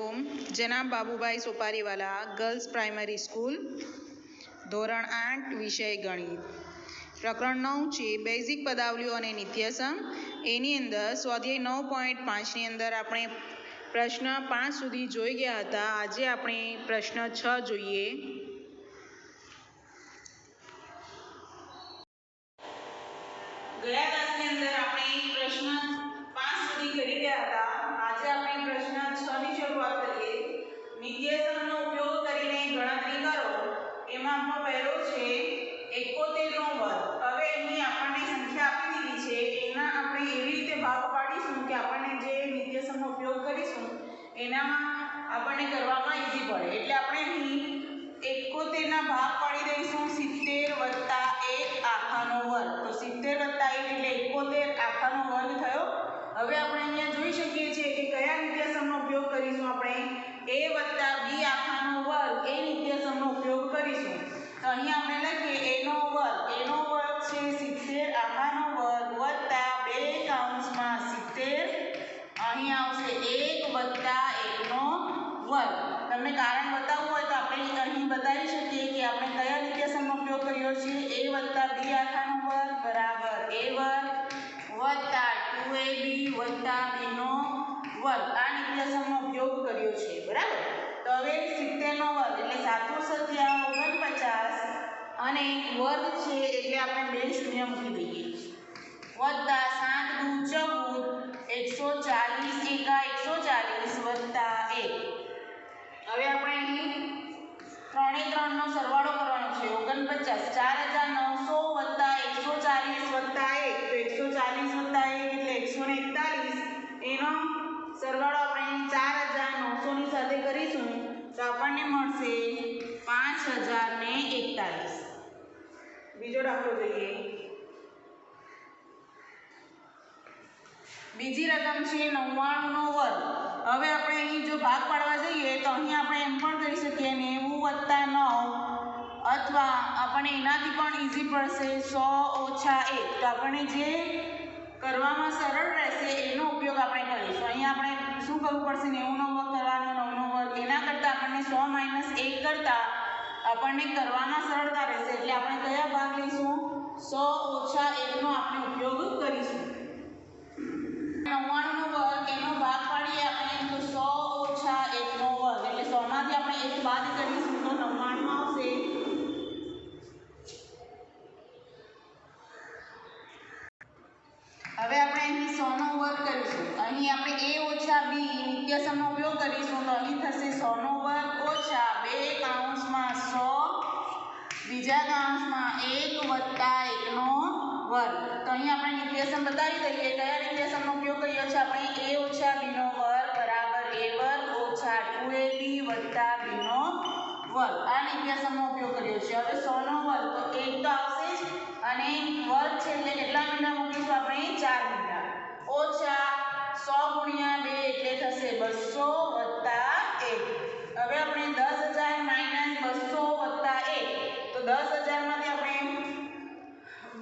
वालेकुम। जनाब Babubhai सोपारीवाला girls primary school ધોરણ 8 વિષય ગણિત પ્રકરણ 9 છે બેઝિક પદાવલીઓ અને નિત્યસમ। એની અંદર સ્વાધ્યાય 9.5ની અંદર આપણે પ્રશ્ન 5 સુધી જોઈ ગયા હતા। આજે આપણે પ્રશ્ન 6 જોઈએ। ગયા ક્લાસની અંદર આપણે પ્રશ્ન 5 સુધી કરી ગયા હતા। આજે આપણે પ્રશ્ન 6 ની શરૂઆત કરીએ। નિત્યસમનો ઉપયોગ કરીને ગણતરી કરો। એમાં આપણો પહેલો છે 71 નો વર્ગ। હવે અહીં આપણને સંખ્યા આપી દીધી છે, એના આપણે એવી રીતે ભાગ પાડીશું કે આપણને જે નિત્યસમનો ઉપયોગ કરીશું એનામાં આપણને કરવામાં ઈઝી પડે। એટલે આપણે અહીં 71 ના ભાગ પાડી દઈશું 70 વત્તા 1 આખાનો વર્ગ। તો 70 વત્તા 1 એટલે 71 આખાનો વર્ગ થયો। હવે આપણે અહીંયા જોઈ શકીએ છીએ કે કયા નિત્યસમનો ઉપયોગ કરીશું આપણે a વત્તા b આખાનો વર્ગ એ નિત્યસમનો ઉપયોગ કરીશું। તો અહીંયા આપણે લખીએ a નો વર્ગ છે 70 આખાનો વર્ગ વત્તા 2 કૌંસમાં 70 અહીં આવશે 1 વત્તા 1 નો વર્ગ। તમને કારણ બતાવવું હોય તો આપણે અહીં બતાવી શકીએ કે આપણે કયા નિત્યસમનો ઉપયોગ કર્યો છે a વત્તા b આખાનો વર્ગ બરાબર a વર્ગ વત્તા 2ab વત્તા b નો વર્ગ। આ નિત્યસમનો ઉપયોગ કર્યો છે બરાબર। તો હવે 70 નો વર્ગ એટલે 749 અને વર્ગ છે એટલે આપણે 2 શૂન્ય મૂકી દઈએ વત્તા 7 × 14 140 એકા 140 વત્તા 1। હવે આપણે અહીં 3 એ 3 નો સરવાળો કરવાનો છે 49 4900 વત્તા 140 વત્તા 1 તો 140 વત્તા 1 એટલે 141 એનો સરવાળો આપણે 4900 ની સાથે કરીશું તો આપણને મળશે 5041। બીજો દાખલો જોઈએ। બીજી રકમ છે 99 નો વર્ગ। હવે આપણે અહીં જો ભાગ પાડવા જઈએ તો અહીં આપણે એમ પણ કરી શકીએ 90 વત્તા 9 અથવા આપણને એનાથી પણ ઈઝી પડશે 100 - 1। તો આપણને જે કરવામાં સરળ રહેશે એનો ઉપયોગ આપણે કરીશું। અહીં આપણે શું કરવું પડશે 90 નો વર્ગ કરવાનો 9 નો વર્ગ એના કરતાં આપણને 100 - 1 કરતાં આપણને કરવામાં સરળતા રહેશે એટલે આપણે કયા ભાગ લઈશું 100 - 1 નો આપણે ઉપયોગ કરીશું। 99 નો વર્ગ એનો ભાગ પાડીએ આપણે તો 100 - 1 નો વર્ગ એટલે 100 માંથી આપણે 1 બાદ કરીશું તો 99 આવશે। હવે આપણે અહીં 100 નો વર્ગ કરીશું। અહીં આપણે a - b નિત્યસમનો ઉપયોગ કરીશું તો અહીં થશે 100 નો વર્ગ ઓછા 2 કૌંસમાં 100 બીજા કૌંસમાં 1 વત્તા 1 નો વર્ગ। તો અહીં આપણે નિત્યસમ બતાવી દઈએ કયા નિત્યસમનો ઉપયોગ કર્યો છે આપણે a - b નો વર્ગ બરાબર a વર્ગ ઓછા 2ab વત્તા b નો વર્ગ। આ નિત્યસમનો ઉપયોગ કર્યો છે। હવે 100 નો વર્ગ તો 1 તો આવશે જ અને વર્ગ છે એટલે કેટલા મીંડા મૂકીશું આપણે 4 મીંડા ઓછા 100 × 2 એટલે થશે 200 વત્તા 1। હવે આપણે 10000 - 200 વત્તા 1 તો 10000 માંથી આપણે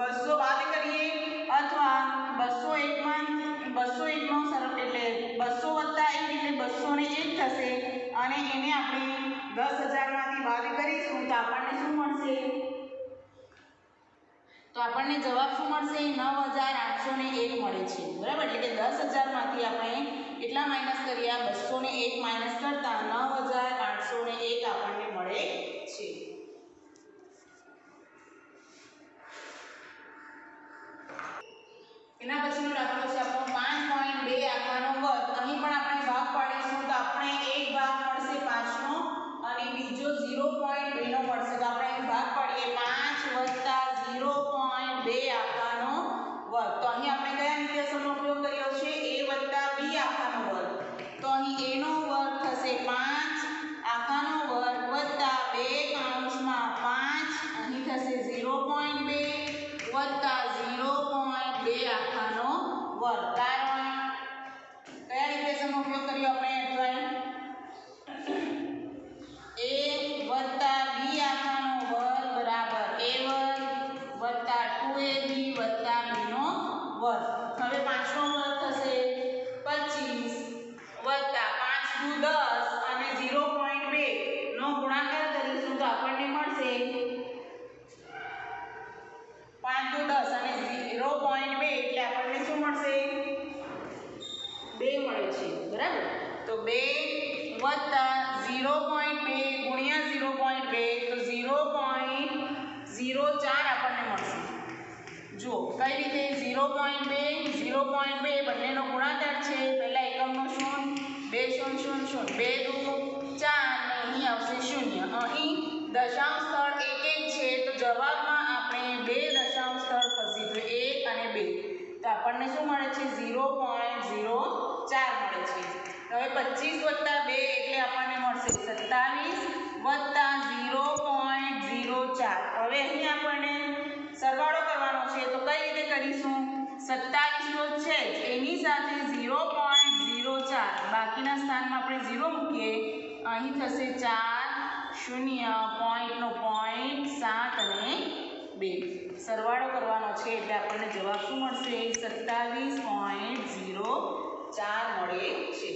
200 બાદ કરીએ અથવા 201 નો સરળ એટલે 200 વત્તા 1 એટલે 201 થશે અને એને આપણે 10000 માંથી બાદ કરીશું તો આપણને શું મળશે તો આપણને જવાબ શું મળશે 9801 મળે છે બરાબર। એટલે કે 10000 માંથી આપણે કેટલા માઈનસ કર્યા 201 માઈનસ કરતા 9801 આપણને મળે છે। એના પછીનો દાખલો છે આપણો 5.2 આખાનો વર્ગ। અહીં પણ આપણે ભાગ પાડીશું તો આપણે એક ભાગ મળશે 5 નો અને બીજો 0.2 નો મળશે। તો આપણે અહીં ભાગ પાડીએ 5 વત્તા 0.2 આખાનો વર્ગ। તો અહીં આપણે કયા નિત્યસમનો ઉપયોગ કર્યો છે a વત્તા b આખાનો વર્ગ। તો અહીં a નો વર્ગ થશે 5 આખાનો વર્ગ વત્તા 2 કૌંસમાં 5 અહીં થશે 0.2 વત્તા 0.2 આખાનો વર્ગ। કારણ કયા નિત્યસમનો ઉપયોગ કર્યો આપણે a વત્તા b આખાનો વર્ગ બરાબર a વર્ગ વત્તા 2ab વત્તા b નો વર્ગ। હવે 5 નો વર્ગ થશે 25 વત્તા 5 અને 0.2 નો ગુણાકાર કરીશું તો આપણને મળશે 5 દુ 10 અને 0.2 એટલે આપણને શું મળશે 2 મળે છે બરાબર તો 2 વત્તા 0.2 ગુણ્યા 0.2 તો 0.04 આપણને મળશે જો કઈ રીતે 0.2 બંનેનો ગુણાકાર છે પહેલા એકમનો શૂન્ય 2 શૂન્ય શૂન્ય શૂન્ય 2 દુ 4 અને અહીં આવશે શૂન્ય અહીં દશાંશ સ્થળ 1 1 છે તો જવાબમાં આપણે 2 દશાંશ સ્થળ ખસીશું 1 અને 2 તો આપણને શું મળે છે 0.04 મળે છે હવે 25 વત્તા 2 એટલે આપણને મળશે 27 વત્તા 0.04 હવે અહીં આપણને સરવાળો કરવાનો છે તો કઈ રીતે કરીશું 27 તો છે જ એની સાથે 0.04 બાકીના સ્થાનમાં આપણે 0 મૂકીએ અહીં થશે 4 0 પોઈન્ટનો પોઈન્ટ 7 અને 2 સરવાળો કરવાનો છે એટલે આપણને જવાબ શું મળશે 27.04 મળે છે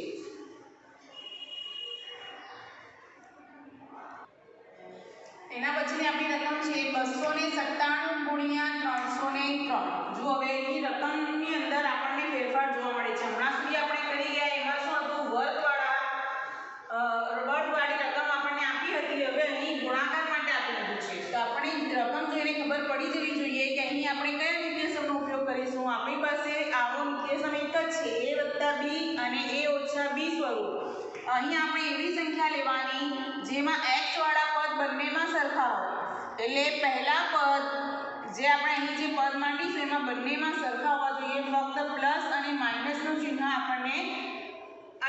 એના પછીની આપણી રકમ છે 297 ગુણ્યા 303 જો હવે એની રકમની અંદર આપણને ફેરફાર જોવા મળે છે હમણાં સુધી આપણે કરી ગયા એમાં શું હતું વર્ગવાળી રકમ આપણને આપી હતી હવે અહીં ગુણાકાર માટે આપી દીધું છે તો આપણે રકમ જોઈને ખબર પડી જવી જોઈએ કે અહીં આપણે કયા નિત્યસમનો ઉપયોગ કરીશું આપણી પાસે આવો નિત્યસમ એક જ છે a + b અને a - b સ્વરૂપ અહીં આપણે એવી સંખ્યા લેવાની જેમાં x વાળા પદ બંનેમાં સરખા હોય એટલે પહેલા પદ જે આપણે અહીં જે પદ માંડીશું એમાં બંનેમાં સરખા હોવા જોઈએ ફક્ત પ્લસ અને માઈનસનું ચિહ્ન આપણને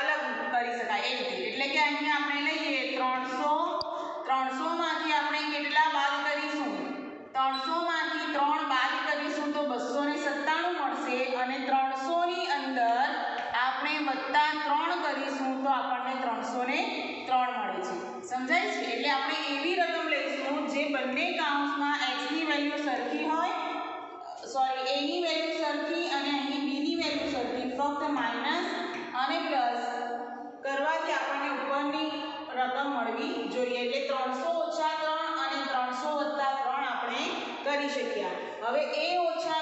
અલગ કરી શકાય એ રીતે એટલે કે અહીં આપણે લઈએ 300 માંથી આપણે કેટલા બાદ કરીશું 300 માંથી 3 બાદ કરીશું તો 297 મળશે અને 300 ની અંદર આપણે વત્તા 3 કરીશું તો આપણને 303 મળે છે સમજાય છે એટલે આપણે એવી રકમ લઈશું જે બંને કાઉન્સમાં x ની વેલ્યુ સરખી હોય સોરી a ની વેલ્યુ સરખી અને અહીં b ની વેલ્યુ સરખી ફક્ત માઈનસ અને પ્લસ કરવાથી આપણને ઉપરની રકમ મળવી જોઈએ એટલે 300 - 3 અને 300 + 3 આપણે કરી શક્યા હવે a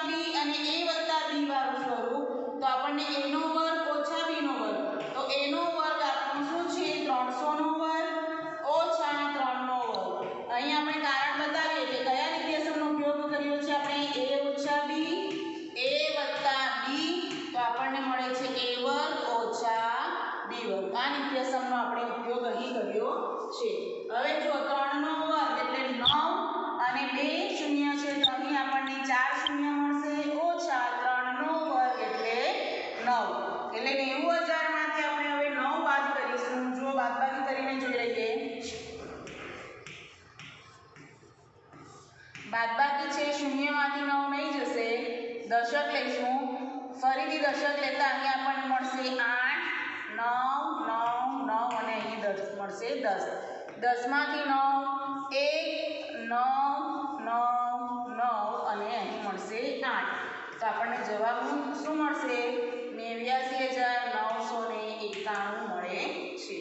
- b અને a + b વાળું સ્વરૂપ તો આપણને a નો વર્ગ - b નો વર્ગ તો a નો વર્ગ આપણું શું છે 300 નો વર્ગ - 3 નો વર્ગ અહીં આપણે કારણ બતાવીએ કે કયા નિત્યસમનો ઉપયોગ કર્યો છે આપણે a - b તો આપણને મળે છે a વર્ગ - b વર્ગ આ નિત્યસમનો આપણે ઉપયોગ અહીં કર્યો છે હવે જો 3 નો વર્ગ એટલે 9 અને 2 શૂન્ય છે તો અહીં આપણને 4 શૂન્ય મળશે - 3 નો વર્ગ એટલે 9 એટલે 90000 માંથી આપણે હવે 9 બાદ કરીશું જો બાદબાકી કરીને જોઈ લઈએ બાદબાકી છે શૂન્યમાંથી 9 નહીં જશે દશક લઈશું ફરીથી દશક લેતા અહીં આપણને મળશે 8 9 9 9 અને અહીં 10 મળશે 10 10 માંથી 9 1 9 9 9 અને અહીં મળશે 8 તો આપણને જવાબ શું મળશે 82991 મળે છે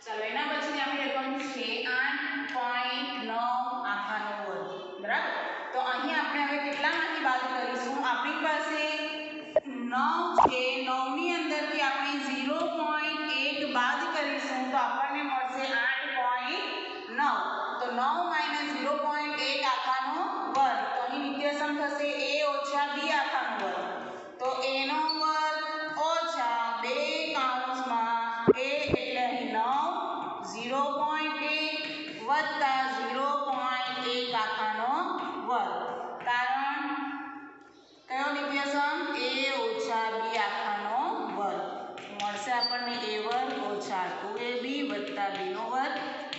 ચાલો એના પછીની આપણી રકમ છે 8.9 આખાનો વર્ગ બરાબર તો અહીં આપણે હવે કેટલામાંથી બાદ કરીશું આપણી પાસે 9 છે 9 ની અંદરથી આપણે 0.1 બાદ કરીશું તો આપણને મળશે 8.9 તો 9 - 0.1 આખાનો વર્ગ તો અહીં નિત્યસમ થશે a - b આખાનો વર્ગ તો a નો વર્ગ - 2 કૌંસમાં a એટલે અહીં 9 0.1 વત્તા 0.1 આખાનો વર્ગ કારણ કયો નિત્યસમ a - b આખાનો વર્ગ મળશે આપણને a વર્ગ - 2ab વત્તા b નો વર્ગ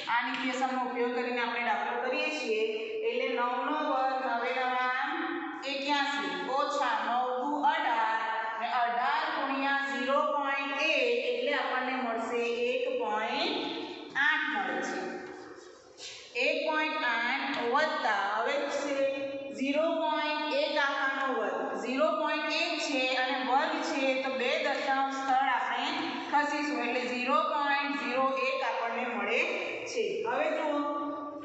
આ નિત્યસમનો ઉપયોગ કરીને આપણે દાખલો કરીએ છીએ એટલે 9 નો વર્ગ હવે નવા 81 - 9 દુ 18 ને 18 ગુણ્યા 0.1 એટલે આપણને મળશે 1.8 મળે છે 1.8 વત્તા હવે છે 0.1 આખાનો વર્ગ 0.1 છે અને વર્ગ વર્ગ છે તો 2 દશાંશ સ્થળ આપણે ખસીશું એટલે 0.01 આપણને મળે છે. હવે જુઓ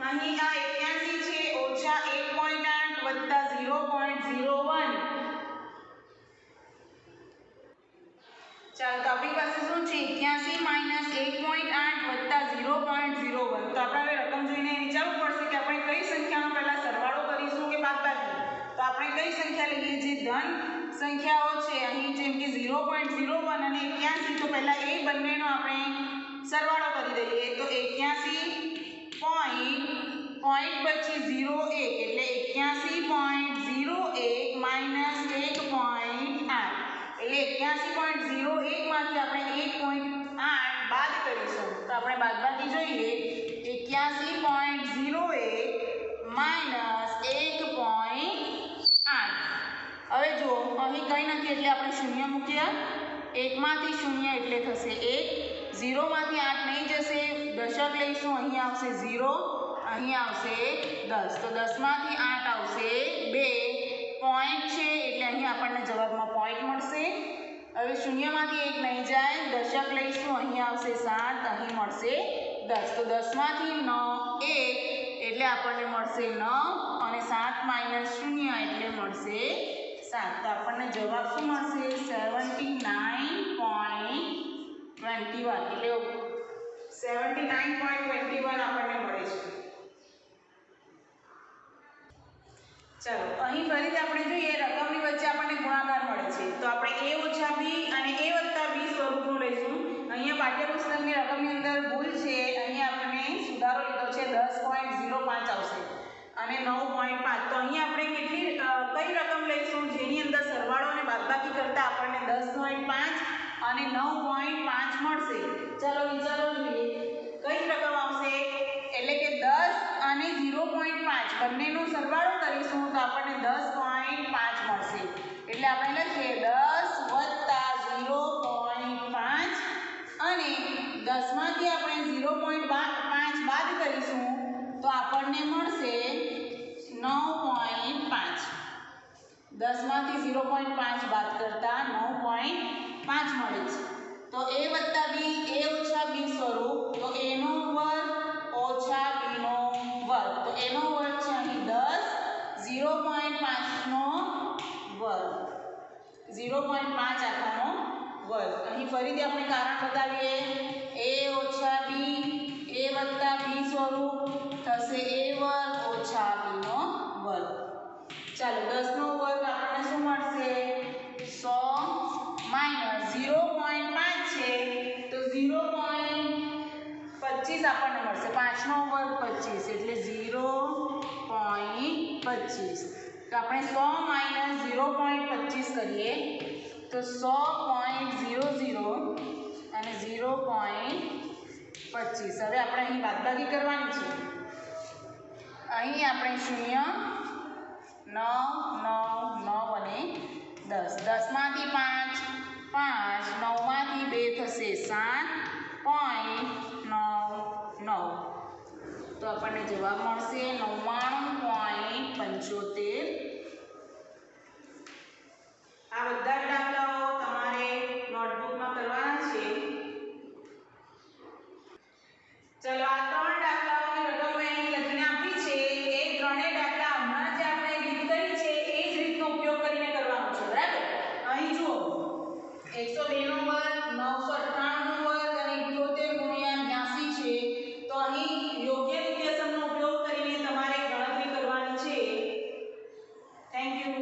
અહીં આ 81 છે ઓછા 1.8 વત્તા 0.01. ચાલો તો આપણી પાસે શું છે 81 માઈનસ 1.8 વત્તા 0.01. તો આપણે હવે રકમ જોઈને વિચારવું પડશે કે આપણે કઈ સંખ્યાનો પહેલા સરવાળો કરીશું કે બાદબાકી. તો આપણે કઈ સંખ્યા લઈએ જે ધન સંખ્યાઓ છે અહીં જેમ કે 0.01 અને 81 તો પહેલા એ બંનેનો આપણે સરવાળો કરી દઈએ તો 81 પોઈન્ટ પછી 01 એટલે 81.01 માઈનસ 1.8 એટલે 81.01 માંથી આપણે 1.8 બાદ કરીશું તો આપણે બાદબાકી જોઈએ 81.01 માઈનસ 1.8. હવે જુઓ અહીં કંઈ નથી એટલે આપણે શૂન્ય મૂક્યા 1 માંથી શૂન્ય એટલે થશે 1 0 માંથી 8 નહીં જશે દશક લઈશું અહીં આવશે 0 અહીં આવશે 10 તો 10 માંથી 8 આવશે 2 પોઈન્ટ છે એટલે અહીં આપણને જવાબમાં પોઈન્ટ મળશે. હવે શૂન્યમાંથી 1 નહીં જાય દશક લઈશું અહીં આવશે 7 અહીં મળશે 10 તો 10 માંથી 9 1 એટલે આપણને મળશે 9 અને 7 માઈનસ 0 એટલે મળશે 7. તો આપણને જવાબ શું મળશે 79.21 એટલે 79.21 આપણને મળે છે. ચાલો અહીં ફરીથી આપણે જોઈએ રકમની વચ્ચે આપણને ગુણાકાર મળે છે તો આપણે a ઓછા b અને a વત્તા b સ્વરૂપનું લઈશું. અહીંયા પાઠ્યપુસ્તકની રકમની અંદર ભૂલ છે અહીં આપણે સુધારો લીધો છે 10.05 આવશે અને 9.5. તો અહીં આપણે કેટલી કઈ રકમ લઈશું જેની અંદર સરવાળો અને બાદબાકી કરતા આપણને 10.5 અને 9.5 મળશે. ચાલો વિચારો જોઈએ કઈ રકમ આવશે એટલે કે 10 અને 0.5 બંનેનો સરવાળો કરીશું તો આપણને 10.5 મળશે એટલે આપણે લખીએ 10 વત્તા 0.5 અને 10 માંથી આપણે 0.5 બાદ કરીશું તો આપણને મળશે 9.5. 10 માંથી 0.5 બાદ કરતા 9.5 મળે છે. તો a વત્તા b a ઓછા b સ્વરૂપ તો a નો વર્ગ ઓછા b નો વર્ગ તો a નો વર્ગ છે અહીં 10 0.5 નો વર્ગ 0.5 આખાનો વર્ગ. અહીં ફરીથી આપણે કારણ બતાવીએ a ઓછા b a વત્તા b સ્વરૂપ થશે a વર્ગ ઓછા b નો વર્ગ. ચાલો 10 નો વર્ગ આપણને શું મળશે 100 માઈનસ 0.5 છે તો 0.25 આપણને મળશે 5 નો વર્ગ 25 એટલે 0.25. તો આપણે 100 માઈનસ 0.25 કરીએ તો 100.00 અને 0.25. હવે આપણે અહીં બાદબાકી કરવાની છે અહીં આપણે 0 9 9 9 અને 10 10 માંથી 5 5 9 માંથી 2 થશે 7.99 તો આપણને જવાબ મળશે 99.75. આ બધા જ દાખલાઓ તમારે નોટબુકમાં કરવાના છે. ચલો આ 3 દાખલાઓની રકમ મેં અહીં લખીને આપી છે એ ત્રણેય દાખલા હમણાં જે આપણે રીત કરી છે એ જ રીતનો ઉપયોગ કરીને કરવાનો છે બરાબર. અહીં જુઓ 102 નો વર્ગ 998 નો વર્ગ અને 78 ગુણ્યા 82 છે તો અહીં યોગ્ય નિર્દેશનનો ઉપયોગ કરીને તમારે ગણતરી કરવાની છે. Thank you.